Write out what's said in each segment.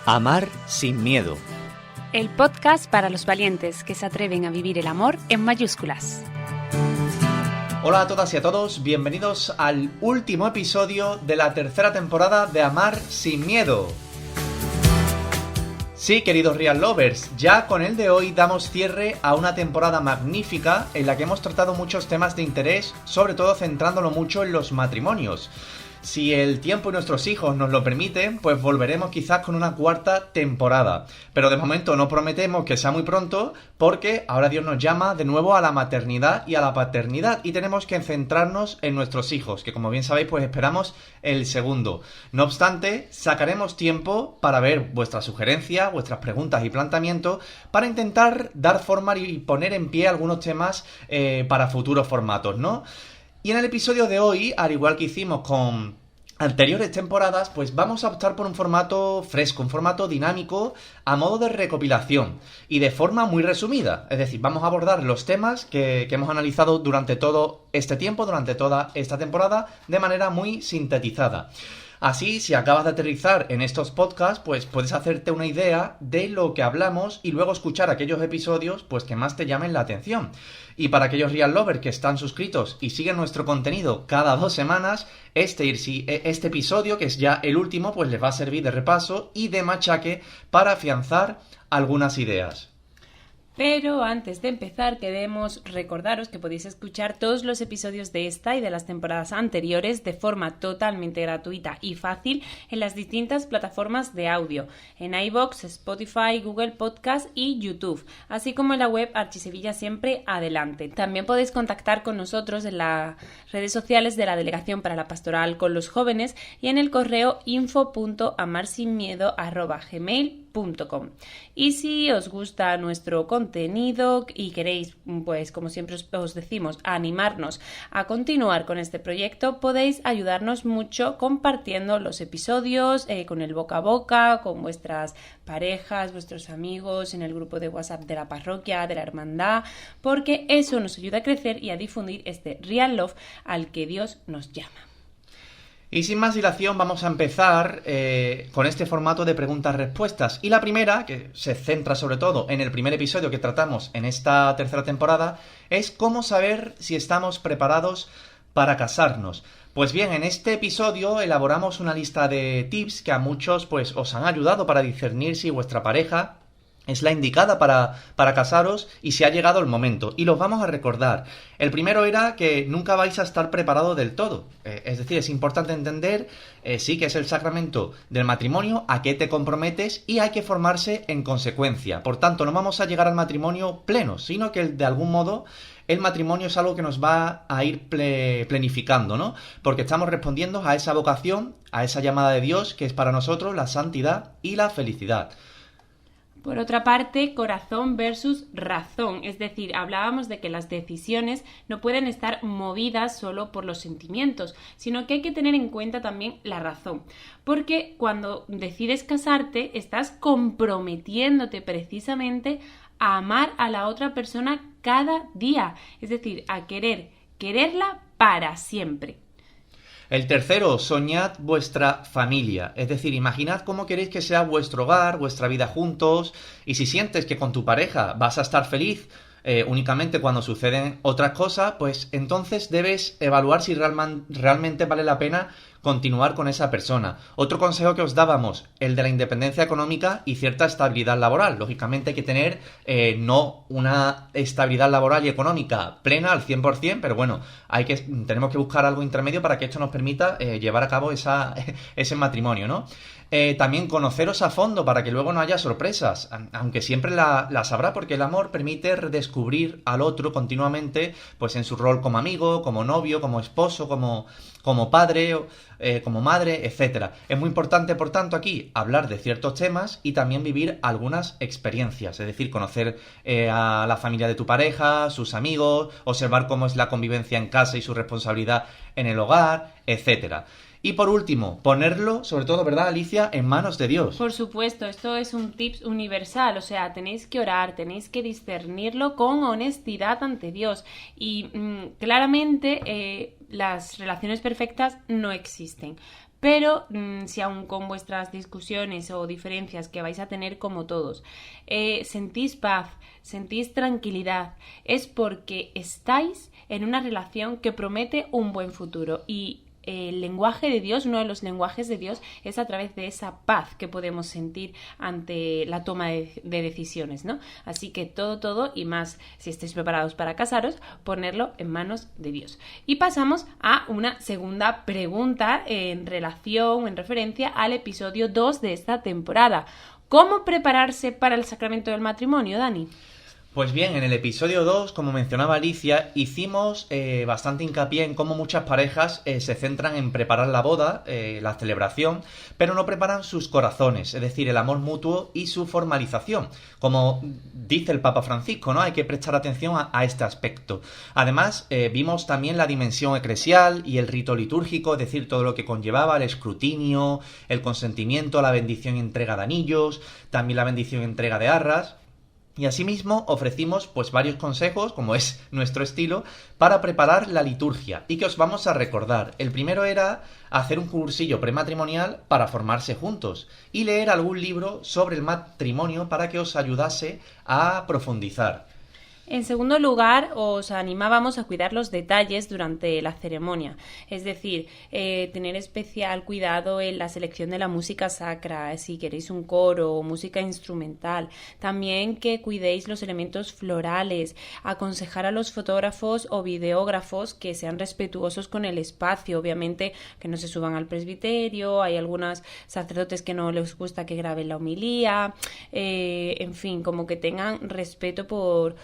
Amar sin miedo. El podcast para los valientes que se atreven a vivir el amor en mayúsculas. Hola a todas y a todos, bienvenidos al último episodio de la tercera temporada de Amar sin miedo. Sí, queridos Real Lovers, ya con el de hoy damos cierre a una temporada magnífica en la que hemos tratado muchos temas de interés, sobre todo centrándolo mucho en los matrimonios. Si el tiempo y nuestros hijos nos lo permiten, pues volveremos quizás con una cuarta temporada. Pero de momento no prometemos que sea muy pronto, porque ahora Dios nos llama de nuevo a la maternidad y a la paternidad y tenemos que centrarnos en nuestros hijos, que como bien sabéis, pues esperamos el segundo. No obstante, sacaremos tiempo para ver vuestras sugerencias, vuestras preguntas y planteamientos para intentar dar forma y poner en pie algunos temas para futuros formatos, ¿no? Y en el episodio de hoy, al igual que hicimos con anteriores temporadas, pues vamos a optar por un formato fresco, un formato dinámico a modo de recopilación y de forma muy resumida. Es decir, vamos a abordar los temas que hemos analizado durante todo este tiempo, durante toda esta temporada, de manera muy sintetizada. Así, si acabas de aterrizar en estos podcasts, pues puedes hacerte una idea de lo que hablamos y luego escuchar aquellos episodios pues que más te llamen la atención. Y para aquellos Real Lovers que están suscritos y siguen nuestro contenido cada 2 semanas, este episodio, que es ya el último, pues les va a servir de repaso y de machaque para afianzar algunas ideas. Pero antes de empezar queremos recordaros que podéis escuchar todos los episodios de esta y de las temporadas anteriores de forma totalmente gratuita y fácil en las distintas plataformas de audio, en iVoox, Spotify, Google Podcast y YouTube, así como en la web Archisevilla Siempre Adelante. También podéis contactar con nosotros en las redes sociales de la Delegación para la Pastoral con los Jóvenes y en el correo info.amarsinmiedo@gmail.com. Y si os gusta nuestro contenido y queréis, pues como siempre os decimos, animarnos a continuar con este proyecto, podéis ayudarnos mucho compartiendo los episodios con el boca a boca, con vuestras parejas, vuestros amigos, en el grupo de WhatsApp de la parroquia, de la hermandad, porque eso nos ayuda a crecer y a difundir este Real Love al que Dios nos llama. Y sin más dilación vamos a empezar con este formato de preguntas-respuestas. Y la primera, que se centra sobre todo en el primer episodio que tratamos en esta tercera temporada, es cómo saber si estamos preparados para casarnos. Pues bien, en este episodio elaboramos una lista de tips que a muchos pues os han ayudado para discernir si vuestra pareja es la indicada para casaros y si ha llegado el momento. Y los vamos a recordar. El primero era que nunca vais a estar preparados del todo. Es decir, es importante entender, sí, que es el sacramento del matrimonio, a qué te comprometes y hay que formarse en consecuencia. Por tanto, no vamos a llegar al matrimonio pleno, sino que de algún modo el matrimonio es algo que nos va a ir planificando, ¿no? Porque estamos respondiendo a esa vocación, a esa llamada de Dios, que es para nosotros la santidad y la felicidad. Por otra parte, corazón versus razón, es decir, hablábamos de que las decisiones no pueden estar movidas solo por los sentimientos, sino que hay que tener en cuenta también la razón, porque cuando decides casarte estás comprometiéndote precisamente a amar a la otra persona cada día, es decir, a quererla para siempre. El tercero, soñad vuestra familia, es decir, imaginad cómo queréis que sea vuestro hogar, vuestra vida juntos, y si sientes que con tu pareja vas a estar feliz únicamente cuando suceden otras cosas, pues entonces debes evaluar si realmente vale la pena continuar con esa persona. Otro consejo que os dábamos, el de la independencia económica y cierta estabilidad laboral. Lógicamente hay que tener no una estabilidad laboral y económica plena al 100%, pero bueno, tenemos que buscar algo intermedio para que esto nos permita llevar a cabo ese matrimonio, ¿no? También conoceros a fondo para que luego no haya sorpresas, aunque siempre las habrá, porque el amor permite redescubrir al otro continuamente, pues en su rol como amigo, como novio, como esposo, como padre, como madre, etcétera. Es muy importante, por tanto, aquí hablar de ciertos temas y también vivir algunas experiencias, es decir, conocer a la familia de tu pareja, sus amigos, observar cómo es la convivencia en casa y su responsabilidad en el hogar, etcétera. Y por último, ponerlo, sobre todo, ¿verdad, Alicia?, en manos de Dios. Por supuesto, esto es un tip universal, o sea, tenéis que orar, tenéis que discernirlo con honestidad ante Dios. Y claramente las relaciones perfectas no existen. Pero si aún con vuestras discusiones o diferencias que vais a tener como todos, sentís paz, sentís tranquilidad, es porque estáis en una relación que promete un buen futuro. Y el lenguaje de Dios, uno de los lenguajes de Dios, es a través de esa paz que podemos sentir ante la toma de decisiones, ¿no? Así que todo y más, si estáis preparados para casaros, ponerlo en manos de Dios. Y pasamos a una segunda pregunta en referencia al episodio 2 de esta temporada. ¿Cómo prepararse para el sacramento del matrimonio, Dani? Pues bien, en el episodio 2, como mencionaba Alicia, hicimos bastante hincapié en cómo muchas parejas se centran en preparar la boda, la celebración, pero no preparan sus corazones, es decir, el amor mutuo y su formalización. Como dice el Papa Francisco, ¿no? Hay que prestar atención a este aspecto. Además, vimos también la dimensión eclesial y el rito litúrgico, es decir, todo lo que conllevaba el escrutinio, el consentimiento, la bendición y entrega de anillos, también la bendición y entrega de arras. Y asimismo ofrecimos pues varios consejos, como es nuestro estilo, para preparar la liturgia y que os vamos a recordar. El primero era hacer un cursillo prematrimonial para formarse juntos y leer algún libro sobre el matrimonio para que os ayudase a profundizar. En segundo lugar, os animábamos a cuidar los detalles durante la ceremonia, es decir, tener especial cuidado en la selección de la música sacra, si queréis un coro o música instrumental, también que cuidéis los elementos florales, aconsejar a los fotógrafos o videógrafos que sean respetuosos con el espacio, obviamente que no se suban al presbiterio, hay algunos sacerdotes que no les gusta que graben la homilía, en fin, como que tengan respeto por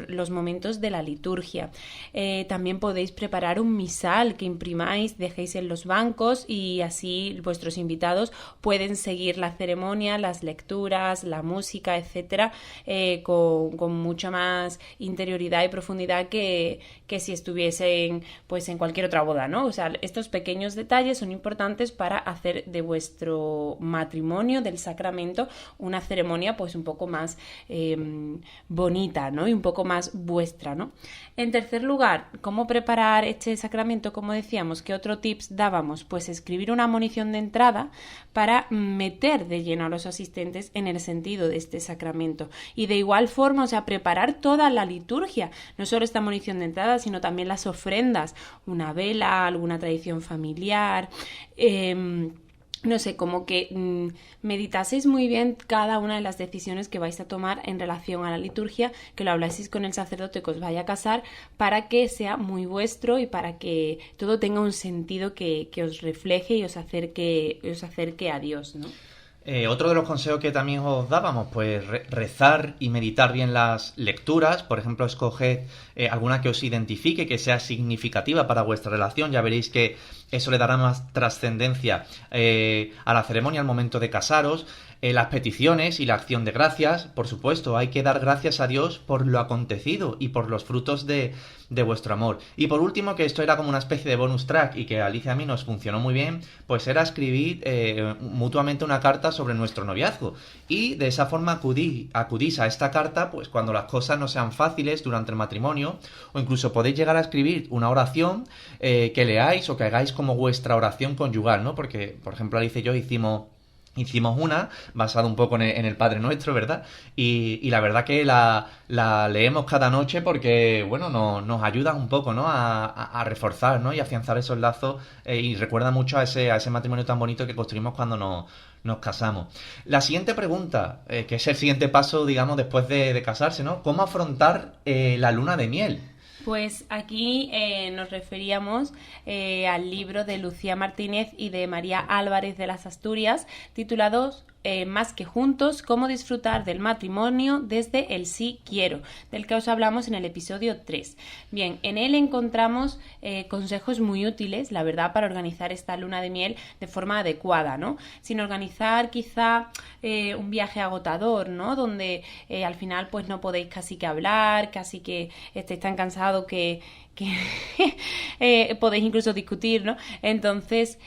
los momentos de la liturgia. También podéis preparar un misal que imprimáis, dejéis en los bancos y así vuestros invitados pueden seguir la ceremonia, las lecturas, la música, etcétera, con mucha más interioridad y profundidad que si estuviesen pues en cualquier otra boda, ¿no? O sea, estos pequeños detalles son importantes para hacer de vuestro matrimonio, del sacramento, una ceremonia pues un poco más bonita, ¿no? Y un poco más vuestra, ¿no? En tercer lugar, ¿cómo preparar este sacramento? Como decíamos, ¿qué otro tips dábamos? Pues escribir una monición de entrada para meter de lleno a los asistentes en el sentido de este sacramento. Y de igual forma, o sea, preparar toda la liturgia, no solo esta monición de entrada, sino también las ofrendas, una vela, alguna tradición familiar, no sé, como que meditaseis muy bien cada una de las decisiones que vais a tomar en relación a la liturgia, que lo hablaseis con el sacerdote que os vaya a casar, para que sea muy vuestro y para que todo tenga un sentido que os refleje y os acerque a Dios, ¿no? Otro de los consejos que también os dábamos, pues rezar y meditar bien las lecturas. Por ejemplo, escoged alguna que os identifique, que sea significativa para vuestra relación. Ya veréis que eso le dará más trascendencia a la ceremonia al momento de casaros. Las peticiones y la acción de gracias, por supuesto, hay que dar gracias a Dios por lo acontecido y por los frutos de vuestro amor. Y por último, que esto era como una especie de bonus track y que a Alicia y a mí nos funcionó muy bien, pues era escribir mutuamente una carta sobre nuestro noviazgo. Y de esa forma acudís a esta carta pues cuando las cosas no sean fáciles durante el matrimonio, o incluso podéis llegar a escribir una oración que leáis o que hagáis como vuestra oración conyugal, ¿no? Porque, por ejemplo, Alicia y yo hicimos una basada un poco en el Padre Nuestro, ¿verdad? Y la verdad que la leemos cada noche porque, bueno, nos ayuda un poco, ¿no? A reforzar, ¿no? Y afianzar esos lazos y recuerda mucho a ese matrimonio tan bonito que construimos cuando nos casamos. La siguiente pregunta, que es el siguiente paso, digamos, después de casarse, ¿no? ¿Cómo afrontar la luna de miel? Pues aquí nos referíamos al libro de Lucía Martínez y de María Álvarez de las Asturias, titulados Más que juntos, cómo disfrutar del matrimonio desde el sí quiero, del que os hablamos en el episodio 3. Bien, en él encontramos consejos muy útiles, la verdad, para organizar esta luna de miel de forma adecuada, ¿no? Sin organizar quizá un viaje agotador, ¿no? Donde al final pues no podéis casi que hablar, casi que estéis tan cansados que podéis incluso discutir, ¿no? Entonces,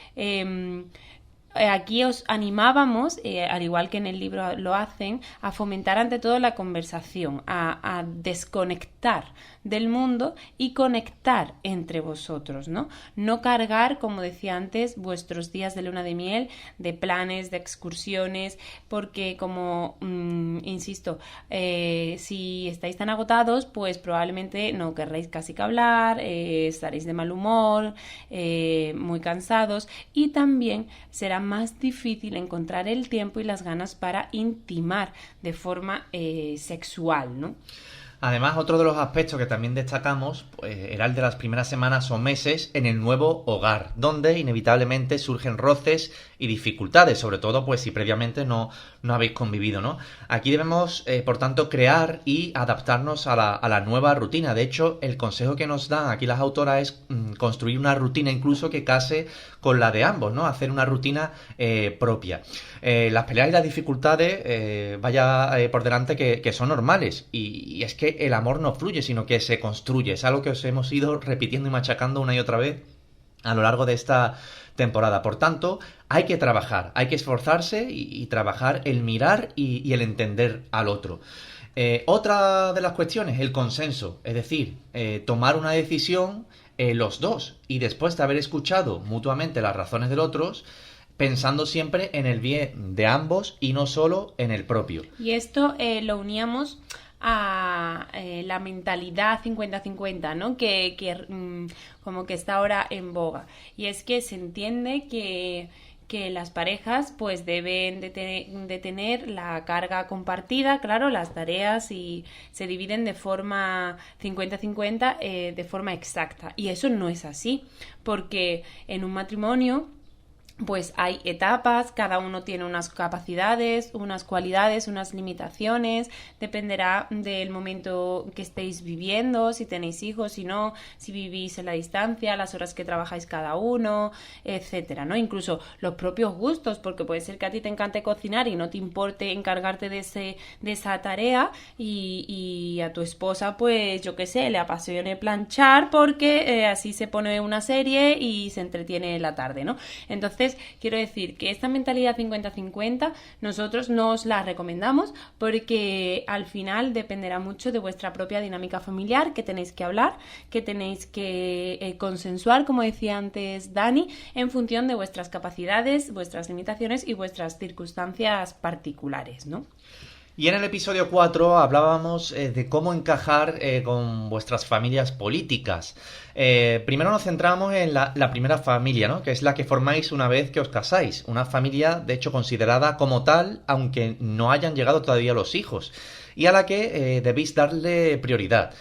aquí os animábamos, al igual que en el libro lo hacen, a fomentar ante todo la conversación, a desconectar del mundo y conectar entre vosotros, ¿no? No cargar, como decía antes, vuestros días de luna de miel de planes, de excursiones, porque como insisto, si estáis tan agotados, pues probablemente no querréis casi que hablar, estaréis de mal humor, muy cansados, y también será más difícil encontrar el tiempo y las ganas para intimar de forma sexual, ¿no? Además, otro de los aspectos que también destacamos pues, era el de las primeras semanas o meses en el nuevo hogar, donde inevitablemente surgen roces y dificultades, sobre todo pues si previamente no habéis convivido, ¿no? Aquí debemos, por tanto, crear y adaptarnos a la nueva rutina. De hecho, el consejo que nos dan aquí las autoras es construir una rutina incluso que case con la de ambos, ¿no? Hacer una rutina propia. Las peleas y las dificultades, vaya por delante, que son normales. Y es que el amor no fluye, sino que se construye. Es algo que os hemos ido repitiendo y machacando una y otra vez a lo largo de esta temporada. Por tanto, hay que trabajar, hay que esforzarse y trabajar el mirar y el entender al otro. Otra de las cuestiones, el consenso, es decir, tomar una decisión los dos y después de haber escuchado mutuamente las razones del otro, pensando siempre en el bien de ambos y no solo en el propio. Y esto lo uníamos a la mentalidad 50-50, ¿no? Que como que está ahora en boga. Y es que se entiende que las parejas pues deben de tener la carga compartida, claro, las tareas, y se dividen de forma 50-50 de forma exacta. Y eso no es así, porque en un matrimonio pues hay etapas, cada uno tiene unas capacidades, unas cualidades, unas limitaciones, dependerá del momento que estéis viviendo, si tenéis hijos, si no, si vivís en la distancia, las horas que trabajáis cada uno, etcétera, ¿no? Incluso los propios gustos, porque puede ser que a ti te encante cocinar y no te importe encargarte de esa tarea, y a tu esposa, pues yo qué sé, le apasione planchar porque así se pone una serie y se entretiene la tarde, ¿no? Entonces, quiero decir que esta mentalidad 50-50 nosotros no os la recomendamos, porque al final dependerá mucho de vuestra propia dinámica familiar, que tenéis que hablar, que tenéis que consensuar, como decía antes Dani, en función de vuestras capacidades, vuestras limitaciones y vuestras circunstancias particulares, ¿no? Y en el episodio 4 hablábamos de cómo encajar con vuestras familias políticas. Primero nos centramos en la primera familia, ¿no? Que es la que formáis una vez que os casáis. Una familia, de hecho, considerada como tal, aunque no hayan llegado todavía los hijos, y a la que debéis darle prioridad.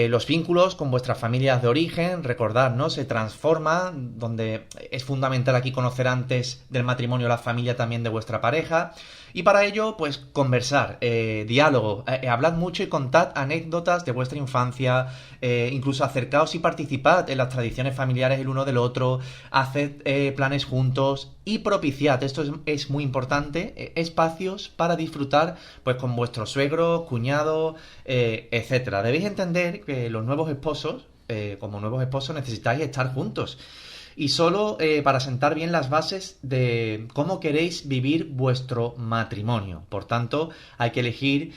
Los vínculos con vuestras familias de origen, recordad, ¿no? Se transforman, donde es fundamental aquí conocer antes del matrimonio la familia también de vuestra pareja. Y para ello, pues conversar, diálogo, hablad mucho y contad anécdotas de vuestra infancia, incluso acercaos y participad en las tradiciones familiares el uno del otro, haced planes juntos y propiciad, esto es muy importante, espacios para disfrutar pues con vuestros suegros, cuñados, etcétera. Debéis entender que los nuevos esposos, como nuevos esposos, necesitáis estar juntos. Y solo para sentar bien las bases de cómo queréis vivir vuestro matrimonio. Por tanto, hay que elegir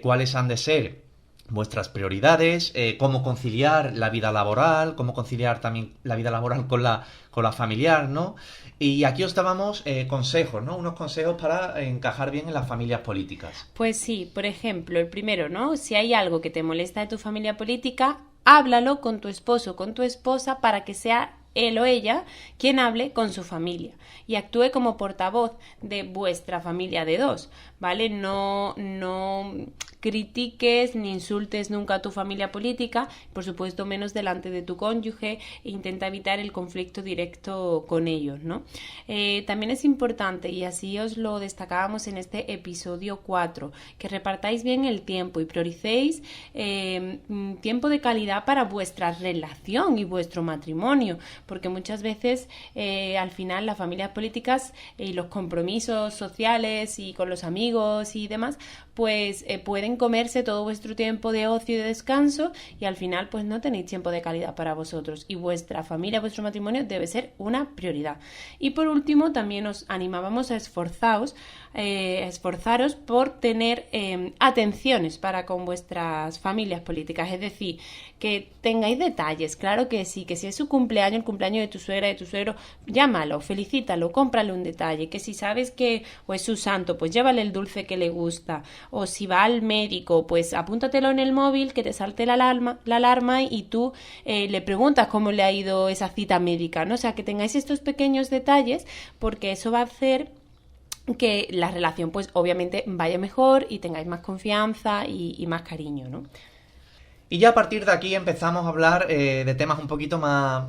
cuáles han de ser vuestras prioridades, cómo conciliar la vida laboral, cómo conciliar también la vida laboral con la familiar, ¿no? Y aquí os dábamos consejos, ¿no? Unos consejos para encajar bien en las familias políticas. Pues sí, por ejemplo, el primero, ¿no? Si hay algo que te molesta de tu familia política, háblalo con tu esposo o con tu esposa para que sea él o ella quien hable con su familia y actúe como portavoz de vuestra familia de dos, ¿vale? No critiques ni insultes nunca a tu familia política, por supuesto menos delante de tu cónyuge, e intenta evitar el conflicto directo con ellos, ¿no? También es importante, y así os lo destacábamos en este episodio 4, que repartáis bien el tiempo y prioricéis tiempo de calidad para vuestra relación y vuestro matrimonio, porque muchas veces al final las familias políticas y los compromisos sociales y con los amigos amigos y demás, pues pueden comerse todo vuestro tiempo de ocio y de descanso y al final pues no tenéis tiempo de calidad para vosotros y vuestra familia, vuestro matrimonio debe ser una prioridad. Y por último también os animábamos a esforzaros por tener atenciones para con vuestras familias políticas, es decir, que tengáis detalles, claro que sí, que si es su cumpleaños, el cumpleaños de tu suegra, de tu suegro, llámalo, felicítalo, cómprale un detalle, que si sabes que o es su santo, pues llévale el dulce que le gusta, o si va al médico, pues apúntatelo en el móvil, que te salte la alarma y tú le preguntas cómo le ha ido esa cita médica, ¿no? O sea, que tengáis estos pequeños detalles porque eso va a hacer que la relación pues obviamente vaya mejor y tengáis más confianza y más cariño, ¿no? Y ya a partir de aquí empezamos a hablar de temas un poquito más,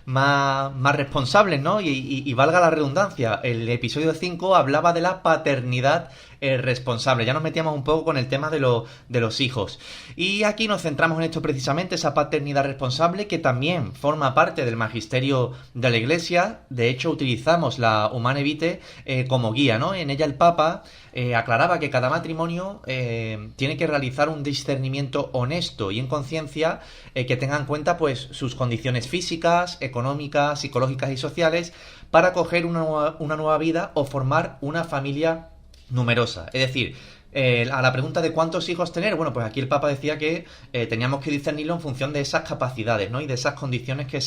más responsables, ¿no? Y valga la redundancia, el episodio 5 hablaba de la paternidad responsable. Ya nos metíamos un poco con el tema de los hijos. Y aquí nos centramos en esto precisamente, esa paternidad responsable que también forma parte del magisterio de la Iglesia. De hecho, utilizamos la Humanae Vitae como guía, ¿no? En ella el Papa aclaraba que cada matrimonio tiene que realizar un discernimiento honesto y en conciencia que tenga en cuenta pues sus condiciones físicas, económicas, psicológicas y sociales para acoger una nueva vida o formar una familia numerosa. Es decir, a la pregunta de cuántos hijos tener, bueno, pues aquí el Papa decía que teníamos que discernirlo en función de esas capacidades, ¿no? Y de esas condiciones que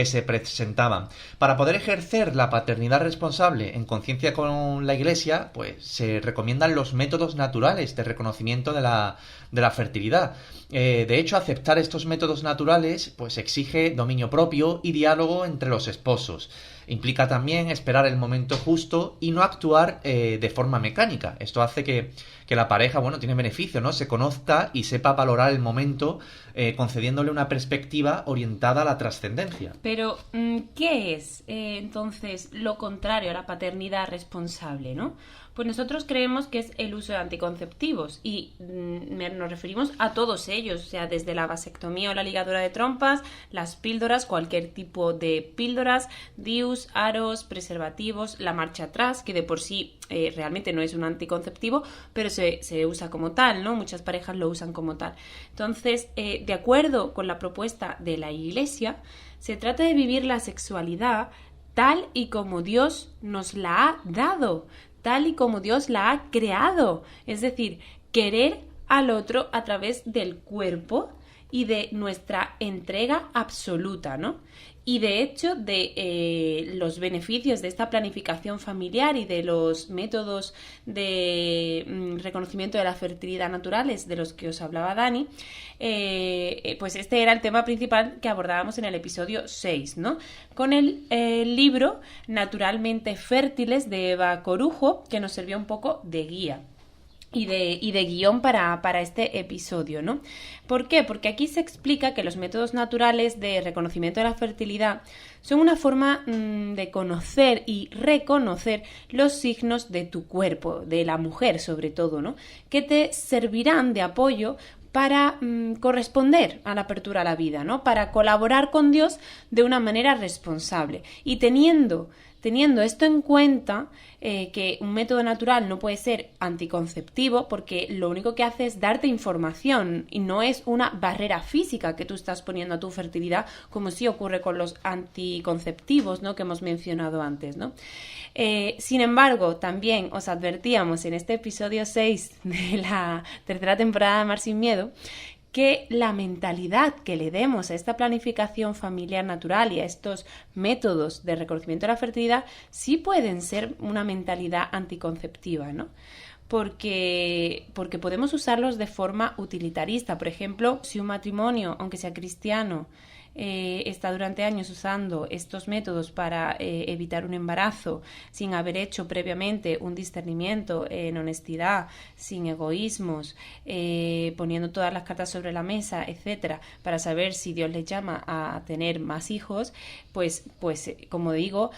se presentaban. Para poder ejercer la paternidad responsable en conciencia con la Iglesia, pues se recomiendan los métodos naturales de reconocimiento de la fertilidad. De hecho, aceptar estos métodos naturales pues exige dominio propio y diálogo entre los esposos. Implica también esperar el momento justo y no actuar de forma mecánica. Esto hace que la pareja, bueno, tiene beneficio, ¿no? Se conozca y sepa valorar el momento, concediéndole una perspectiva orientada a la trascendencia. Pero, ¿qué es entonces lo contrario a la paternidad responsable, ¿no? Pues nosotros creemos que es el uso de anticonceptivos y nos referimos a todos ellos, o sea, desde la vasectomía o la ligadura de trompas, las píldoras, cualquier tipo de píldoras, DIUs, aros, preservativos, la marcha atrás, que de por sí realmente no es un anticonceptivo, pero se usa como tal, ¿no? Muchas parejas lo usan como tal. Entonces, de acuerdo con la propuesta de la Iglesia, se trata de vivir la sexualidad tal y como Dios nos la ha dado, tal y como Dios la ha creado, es decir, querer al otro a través del cuerpo y de nuestra entrega absoluta, ¿no? Y de hecho, de los beneficios de esta planificación familiar y de los métodos de reconocimiento de la fertilidad naturales de los que os hablaba Dani, pues este era el tema principal que abordábamos en el episodio 6, ¿no? Con el libro Naturalmente Fértiles de Eva Corujo, que nos sirvió un poco de guía. Y de guión para este episodio, ¿no? ¿Por qué? Porque aquí se explica que los métodos naturales de reconocimiento de la fertilidad son una forma de conocer y reconocer los signos de tu cuerpo, de la mujer sobre todo, ¿no? Que te servirán de apoyo para corresponder a la apertura a la vida, ¿no? Para colaborar con Dios de una manera responsable. Y teniendo esto en cuenta, que un método natural no puede ser anticonceptivo porque lo único que hace es darte información y no es una barrera física que tú estás poniendo a tu fertilidad, como sí ocurre con los anticonceptivos, ¿no? Que hemos mencionado antes, ¿no? Sin embargo, también os advertíamos en este episodio 6 de la tercera temporada de Amar Sin Miedo que la mentalidad que le demos a esta planificación familiar natural y a estos métodos de reconocimiento de la fertilidad sí pueden ser una mentalidad anticonceptiva, ¿no? Porque podemos usarlos de forma utilitarista. Por ejemplo, si un matrimonio, aunque sea cristiano, está durante años usando estos métodos para evitar un embarazo sin haber hecho previamente un discernimiento en honestidad, sin egoísmos, poniendo todas las cartas sobre la mesa, etcétera, para saber si Dios les llama a tener más hijos, pues como digo,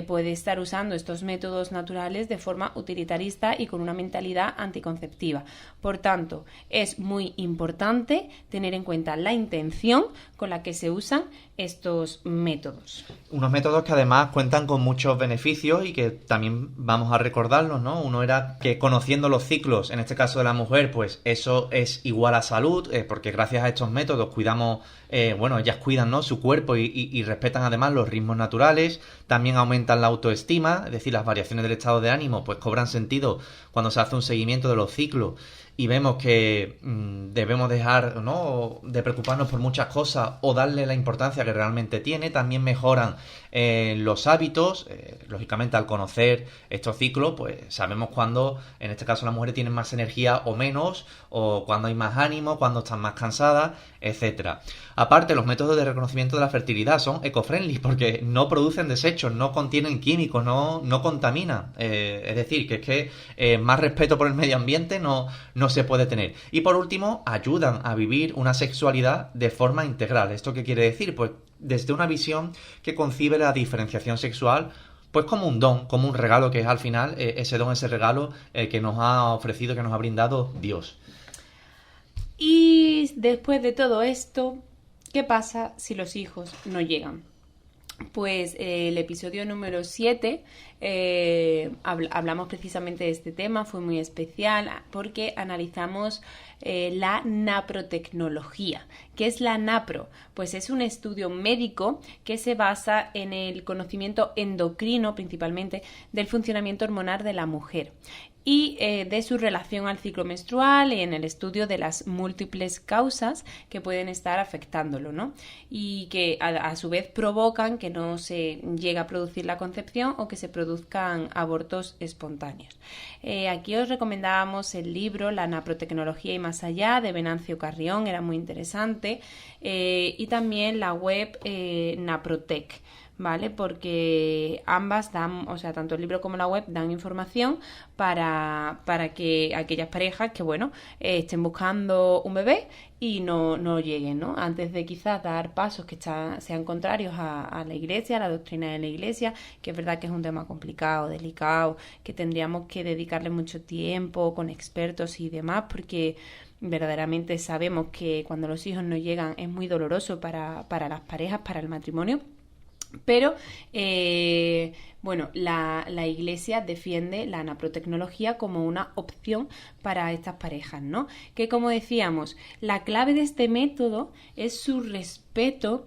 puede estar usando estos métodos naturales de forma utilitarista y con una mentalidad anticonceptiva. Por tanto, es muy importante tener en cuenta la intención con la que se usa usan estos métodos. Unos métodos que además cuentan con muchos beneficios y que también vamos a recordarlos, ¿no? Uno era que conociendo los ciclos, en este caso de la mujer, pues eso es igual a salud, porque gracias a estos métodos cuidamos, ellas cuidan, ¿no?, su cuerpo y respetan además los ritmos naturales. También aumentan la autoestima, es decir, las variaciones del estado de ánimo pues cobran sentido cuando se hace un seguimiento de los ciclos y vemos que debemos dejar, ¿no?, de preocuparnos por muchas cosas o darle la importancia que realmente tiene. También mejoran los hábitos, lógicamente al conocer estos ciclos pues sabemos cuándo, en este caso las mujeres tienen más energía o menos, o cuándo hay más ánimo, cuándo están más cansadas, etcétera. Aparte, los métodos de reconocimiento de la fertilidad son eco-friendly porque no producen desechos, no contienen químicos, no contaminan. Es decir, que más respeto por el medio ambiente no se puede tener. Y por último, ayudan a vivir una sexualidad de forma integral. ¿Esto qué quiere decir? Pues desde una visión que concibe la diferenciación sexual pues como un don, como un regalo, que es al final ese don, ese regalo que nos ha ofrecido, que nos ha brindado Dios. Y después de todo esto, ¿qué pasa si los hijos no llegan? Pues el episodio número 7 hablamos precisamente de este tema, fue muy especial porque analizamos la naprotecnología. ¿Qué es la napro? Pues es un estudio médico que se basa en el conocimiento endocrino principalmente del funcionamiento hormonal de la mujer y de su relación al ciclo menstrual y en el estudio de las múltiples causas que pueden estar afectándolo, ¿no? Y que a su vez provocan que no se llegue a producir la concepción o que se produzcan abortos espontáneos. Aquí os recomendábamos el libro La naprotecnología y más allá de Venancio Carrión, era muy interesante, y también la web Naprotec, ¿vale? Porque ambas dan, o sea, tanto el libro como la web dan información para que aquellas parejas que, estén buscando un bebé y no lleguen, ¿no? Antes de quizás dar pasos que sean contrarios a la Iglesia, a la doctrina de la Iglesia, que es verdad que es un tema complicado, delicado, que tendríamos que dedicarle mucho tiempo con expertos y demás, porque verdaderamente sabemos que cuando los hijos no llegan es muy doloroso para las parejas, para el matrimonio. Pero, la Iglesia defiende la naprotecnología como una opción para estas parejas, ¿no? Que, como decíamos, la clave de este método es su respeto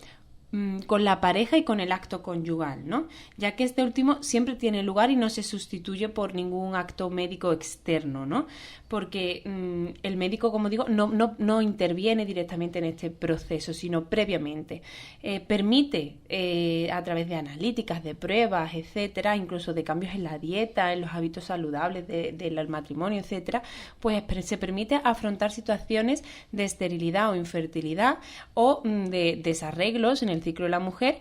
con la pareja y con el acto conyugal, ¿no? Ya que este último siempre tiene lugar y no se sustituye por ningún acto médico externo, ¿no? Porque el médico, como digo, no interviene directamente en este proceso, sino previamente. Permite, a través de analíticas, de pruebas, etcétera, incluso de cambios en la dieta, en los hábitos saludables del matrimonio, etcétera, pues se permite afrontar situaciones de esterilidad o infertilidad o de desarreglos en el ciclo de la mujer,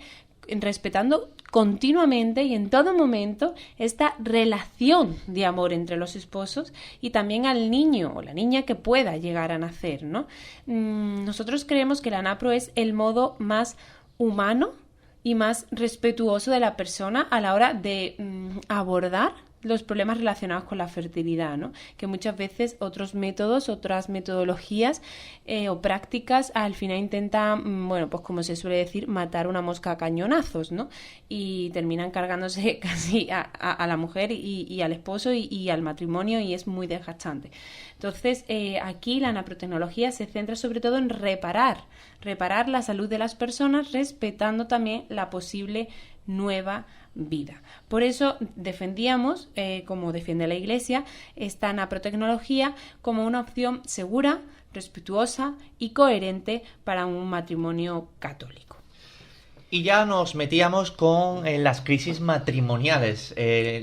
respetando continuamente y en todo momento esta relación de amor entre los esposos y también al niño o la niña que pueda llegar a nacer, ¿no? Nosotros creemos que la napro es el modo más humano y más respetuoso de la persona a la hora de abordar los problemas relacionados con la fertilidad, ¿no? Que muchas veces otros métodos, otras metodologías o prácticas al final intentan, pues como se suele decir, matar una mosca a cañonazos, ¿no? Y terminan cargándose casi a la mujer y al esposo y al matrimonio, y es muy desgastante. Entonces, aquí la naprotecnología se centra sobre todo en reparar la salud de las personas, respetando también la posible nueva vida. Por eso defendíamos, como defiende la Iglesia, esta naprotecnología como una opción segura, respetuosa y coherente para un matrimonio católico. Y ya nos metíamos con las crisis matrimoniales,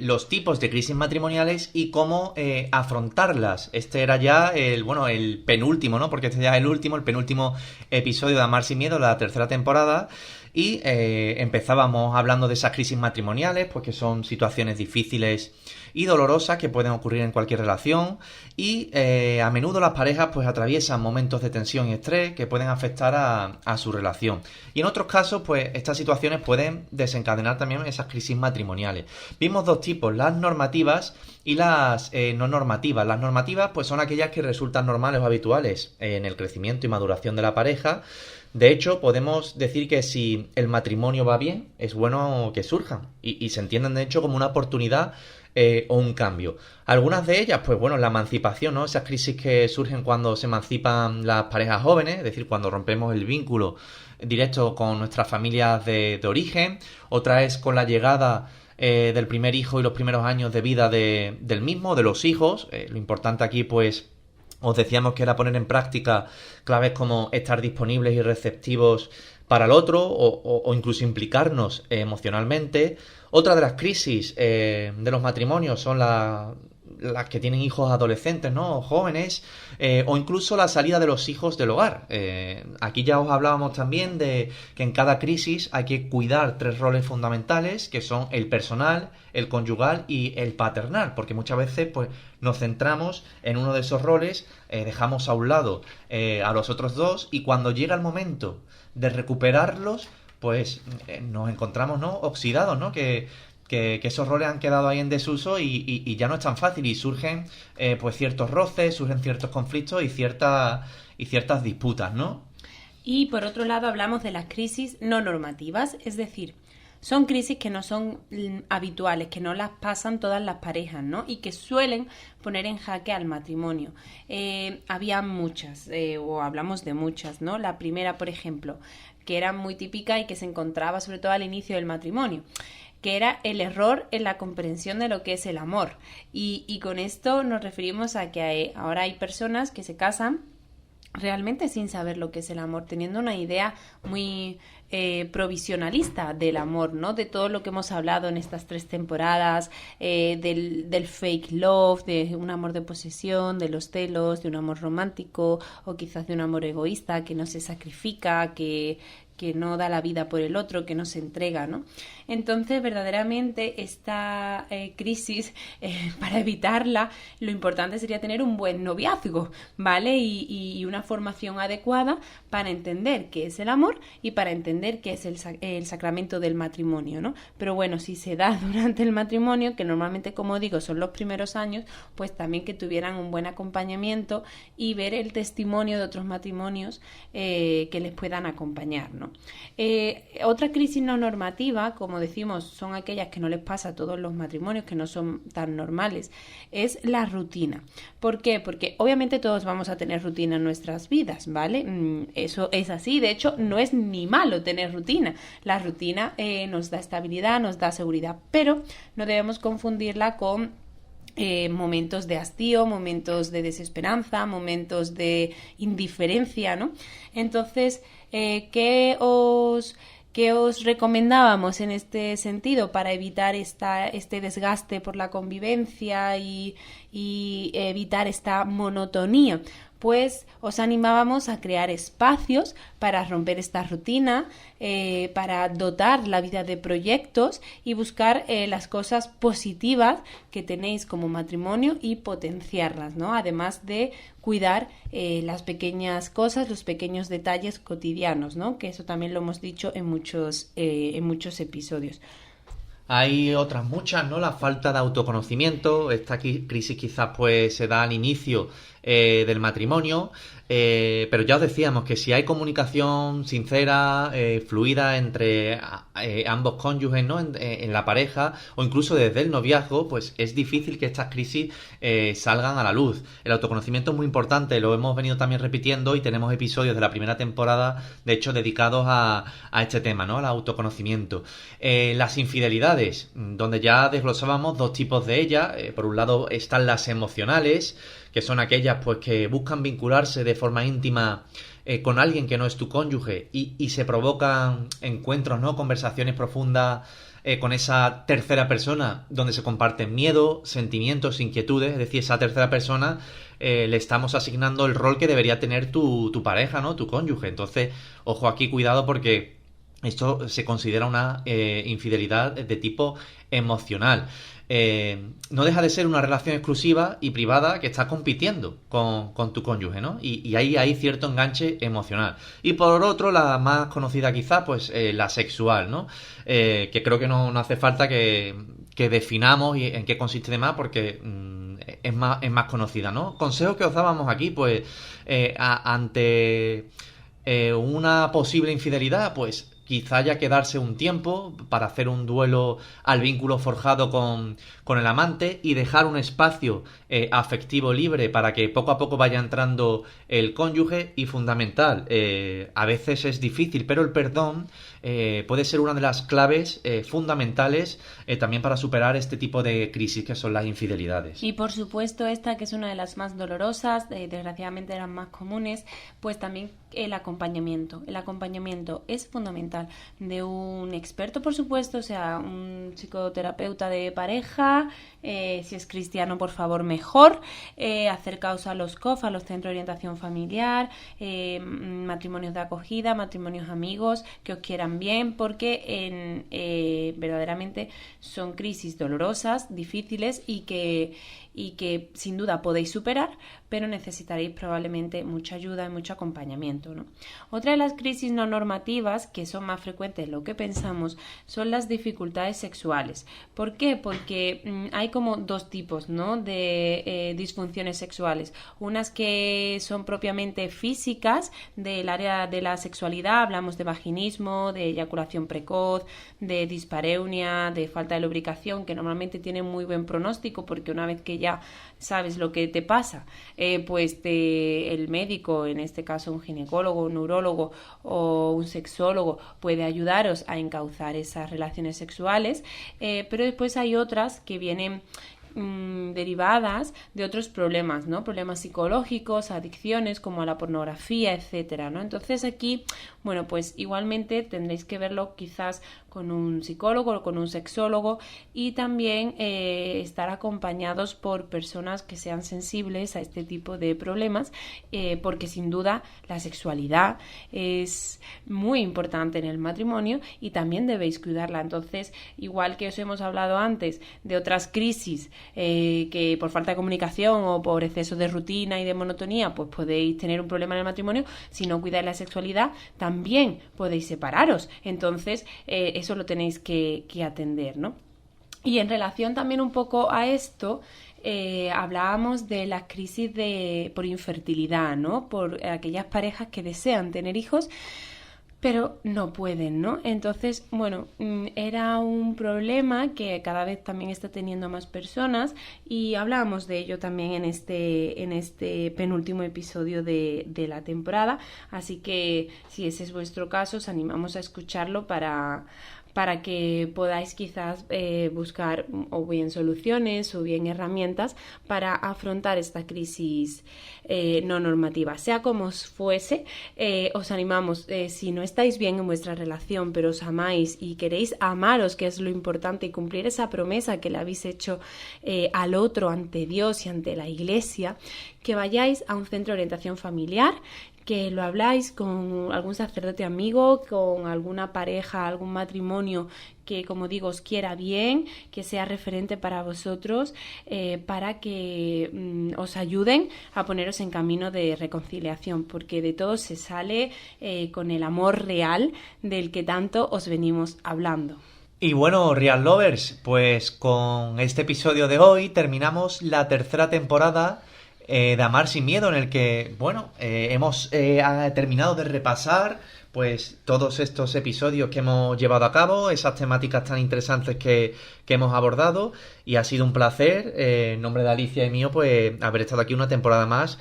los tipos de crisis matrimoniales y cómo afrontarlas. Este era ya el penúltimo, ¿no? Porque este ya es el penúltimo episodio de Amar sin Miedo, la tercera temporada. Y empezábamos hablando de esas crisis matrimoniales, pues que son situaciones difíciles y dolorosas que pueden ocurrir en cualquier relación, y a menudo las parejas pues atraviesan momentos de tensión y estrés que pueden afectar a su relación. Y en otros casos pues estas situaciones pueden desencadenar también esas crisis matrimoniales. Vimos dos tipos, las normativas y las no normativas. Las normativas pues son aquellas que resultan normales o habituales en el crecimiento y maduración de la pareja. De hecho, podemos decir que si el matrimonio va bien, es bueno que surjan y se entienden de hecho como una oportunidad o un cambio. Algunas de ellas, pues bueno, la emancipación, ¿no? Esas crisis que surgen cuando se emancipan las parejas jóvenes, es decir, cuando rompemos el vínculo directo con nuestras familias de origen. Otra es con la llegada del primer hijo y los primeros años de vida del mismo, de los hijos. Lo importante aquí, pues, os decíamos que era poner en práctica claves como estar disponibles y receptivos para el otro o incluso implicarnos emocionalmente. Otra de las crisis de los matrimonios son las que tienen hijos adolescentes, ¿no? O jóvenes, o incluso la salida de los hijos del hogar. Aquí ya os hablábamos también de que en cada crisis hay que cuidar 3 roles fundamentales, que son el personal, el conyugal y el paternal, porque muchas veces pues nos centramos en uno de esos roles, dejamos a un lado a los otros 2 y cuando llega el momento de recuperarlos, pues nos encontramos, ¿no?, oxidados, ¿no? Que esos roles han quedado ahí en desuso y ya no es tan fácil y surgen pues ciertos roces, surgen ciertos conflictos y ciertas disputas, ¿no? Y por otro lado hablamos de las crisis no normativas, es decir, son crisis que no son habituales, que no las pasan todas las parejas, ¿no? Y que suelen poner en jaque al matrimonio. Había muchas, o hablamos de muchas, ¿no? La primera, por ejemplo, que era muy típica y que se encontraba sobre todo al inicio del matrimonio, que era el error en la comprensión de lo que es el amor. Y con esto nos referimos a que ahora hay personas que se casan realmente sin saber lo que es el amor, teniendo una idea muy provisionalista del amor, ¿no? De todo lo que hemos hablado en estas 3 temporadas, del fake love, de un amor de posesión, de los celos, de un amor romántico o quizás de un amor egoísta que no se sacrifica, que no da la vida por el otro, que no se entrega, ¿no? Entonces, verdaderamente, esta crisis, para evitarla, lo importante sería tener un buen noviazgo, ¿vale? Y una formación adecuada para entender qué es el amor y para entender qué es el sacramento del matrimonio, ¿no? Pero bueno, si se da durante el matrimonio, que normalmente, como digo, son los primeros años, pues también que tuvieran un buen acompañamiento y ver el testimonio de otros matrimonios que les puedan acompañar, ¿no? Otra crisis no normativa, como decimos, son aquellas que no les pasa a todos los matrimonios, que no son tan normales, es la rutina. ¿Por qué? Porque obviamente todos vamos a tener rutina en nuestras vidas, ¿vale? Eso es así, de hecho no es ni malo tener rutina. La rutina nos da estabilidad, nos da seguridad, pero no debemos confundirla con momentos de hastío, momentos de desesperanza, momentos de indiferencia, ¿no? Entonces, ¿qué os recomendábamos en este sentido para evitar este desgaste por la convivencia y evitar esta monotonía? Pues os animábamos a crear espacios para romper esta rutina, para dotar la vida de proyectos y buscar las cosas positivas que tenéis como matrimonio y potenciarlas, ¿no? Además de cuidar las pequeñas cosas, los pequeños detalles cotidianos, ¿no? Que eso también lo hemos dicho en muchos episodios. Hay otras muchas, ¿no? La falta de autoconocimiento. Esta crisis quizás pues se da al inicio del matrimonio, pero ya os decíamos que si hay comunicación sincera, fluida entre ambos cónyuges, ¿no? En la pareja o incluso desde el noviazgo, pues es difícil que estas crisis salgan a la luz. El autoconocimiento es muy importante, lo hemos venido también repitiendo y tenemos episodios de la primera temporada, de hecho, dedicados a este tema, ¿no? Al autoconocimiento. Las infidelidades, donde ya desglosábamos 2 tipos de ellas. Por un lado están las emocionales, que son aquellas pues que buscan vincularse de forma íntima con alguien que no es tu cónyuge y se provocan encuentros, ¿no? Conversaciones profundas con esa tercera persona donde se comparten miedo, sentimientos, inquietudes. Es decir, esa tercera persona le estamos asignando el rol que debería tener tu pareja, ¿no? Tu cónyuge. Entonces, ojo aquí, cuidado, porque esto se considera una infidelidad de tipo emocional. No deja de ser una relación exclusiva y privada que está compitiendo con tu cónyuge, ¿no? Y ahí hay cierto enganche emocional. Y por otro, la más conocida quizá, pues la sexual, ¿no? Que creo que no hace falta que que definamos y en qué consiste de más, porque es más conocida, ¿no? Consejo que os dábamos aquí, pues, ante una posible infidelidad, pues quizá haya que darse un tiempo para hacer un duelo al vínculo forjado con el amante y dejar un espacio afectivo libre para que poco a poco vaya entrando el cónyuge. Y fundamental, a veces es difícil, pero el perdón puede ser una de las claves fundamentales también para superar este tipo de crisis que son las infidelidades. Y por supuesto esta, que es una de las más dolorosas, desgraciadamente las más comunes, pues también el acompañamiento. El acompañamiento es fundamental de un experto, por supuesto, o sea, un psicoterapeuta de pareja, si es cristiano, por favor, mejor, acercaos a los COF, a los Centros de Orientación Familiar, matrimonios de acogida, matrimonios amigos, que os quieran bien, porque verdaderamente son crisis dolorosas, difíciles y que sin duda podéis superar, pero necesitaréis probablemente mucha ayuda y mucho acompañamiento, ¿no? Otra de las crisis no normativas, que son más frecuentes de lo que pensamos, son las dificultades sexuales. ¿Por qué? Porque hay como dos tipos, ¿no?, de disfunciones sexuales. Unas que son propiamente físicas, del área de la sexualidad, hablamos de vaginismo, de eyaculación precoz, de dispareunia, de falta de lubricación, que normalmente tienen muy buen pronóstico, porque una vez que ya sabes lo que te pasa, pues el médico, en este caso un ginecólogo, un neurólogo o un sexólogo, puede ayudaros a encauzar esas relaciones sexuales, pero después hay otras que vienen derivadas de otros problemas, ¿no? Problemas psicológicos, adicciones como a la pornografía, etcétera, ¿no? Entonces aquí, bueno, pues igualmente tendréis que verlo quizás con un psicólogo o con un sexólogo, y también estar acompañados por personas que sean sensibles a este tipo de problemas, porque sin duda la sexualidad es muy importante en el matrimonio y también debéis cuidarla. Entonces, igual que os hemos hablado antes de otras crisis que por falta de comunicación o por exceso de rutina y de monotonía, pues podéis tener un problema en el matrimonio. Si no cuidáis la sexualidad, también podéis separaros. Entonces, eso lo tenéis que atender, ¿no? Y en relación también un poco a esto, hablábamos de las crisis por infertilidad, ¿no? Por aquellas parejas que desean tener hijos, pero no pueden, ¿no? Entonces, bueno, era un problema que cada vez también está teniendo más personas, y hablábamos de ello también en este penúltimo episodio de la temporada. Así que si ese es vuestro caso, os animamos a escucharlo para que podáis quizás buscar o bien soluciones o bien herramientas para afrontar esta crisis no normativa. Sea como os fuese, os animamos, si no estáis bien en vuestra relación, pero os amáis y queréis amaros, que es lo importante, y cumplir esa promesa que le habéis hecho al otro ante Dios y ante la Iglesia, que vayáis a un centro de orientación familiar, que lo habláis con algún sacerdote amigo, con alguna pareja, algún matrimonio que, como digo, os quiera bien, que sea referente para vosotros, para que os ayuden a poneros en camino de reconciliación, porque de todo se sale con el amor real del que tanto os venimos hablando. Y bueno, Real Lovers, pues con este episodio de hoy terminamos la tercera temporada de Amar sin Miedo, en el que, bueno, hemos terminado de repasar pues todos estos episodios que hemos llevado a cabo, esas temáticas tan interesantes que hemos abordado, y ha sido un placer, en nombre de Alicia y mío, pues haber estado aquí una temporada más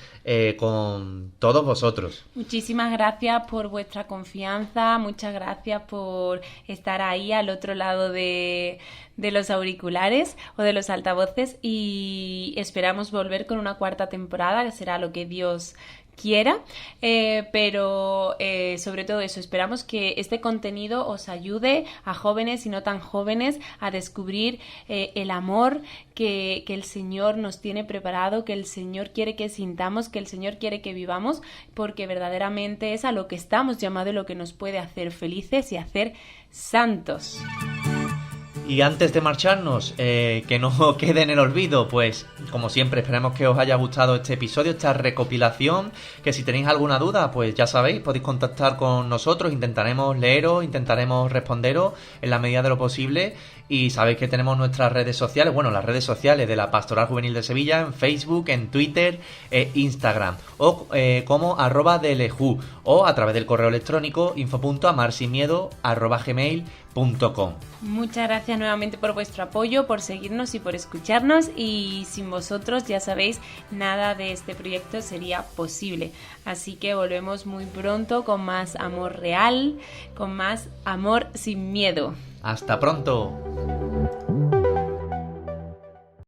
con todos vosotros. Muchísimas gracias por vuestra confianza, muchas gracias por estar ahí al otro lado de los auriculares o de los altavoces, y esperamos volver con una cuarta temporada, que será lo que Dios quiera, pero sobre todo eso, esperamos que este contenido os ayude a jóvenes y no tan jóvenes a descubrir el amor que el Señor nos tiene preparado, que el Señor quiere que sintamos, que el Señor quiere que vivamos, porque verdaderamente es a lo que estamos llamados y lo que nos puede hacer felices y hacer santos. Y antes de marcharnos, que no quede en el olvido, pues como siempre esperemos que os haya gustado este episodio, esta recopilación, que si tenéis alguna duda, pues ya sabéis, podéis contactar con nosotros, intentaremos leeros, intentaremos responderos en la medida de lo posible. Y sabéis que tenemos nuestras redes sociales, bueno, las redes sociales de la Pastoral Juvenil de Sevilla, en Facebook, en Twitter e Instagram, o como @deleju, o a través del correo electrónico info.amarsinmiedo@gmail.com. Muchas gracias nuevamente por vuestro apoyo, por seguirnos y por escucharnos, y sin vosotros, ya sabéis, nada de este proyecto sería posible. Así que volvemos muy pronto con más amor real, con más amor sin miedo. ¡Hasta pronto!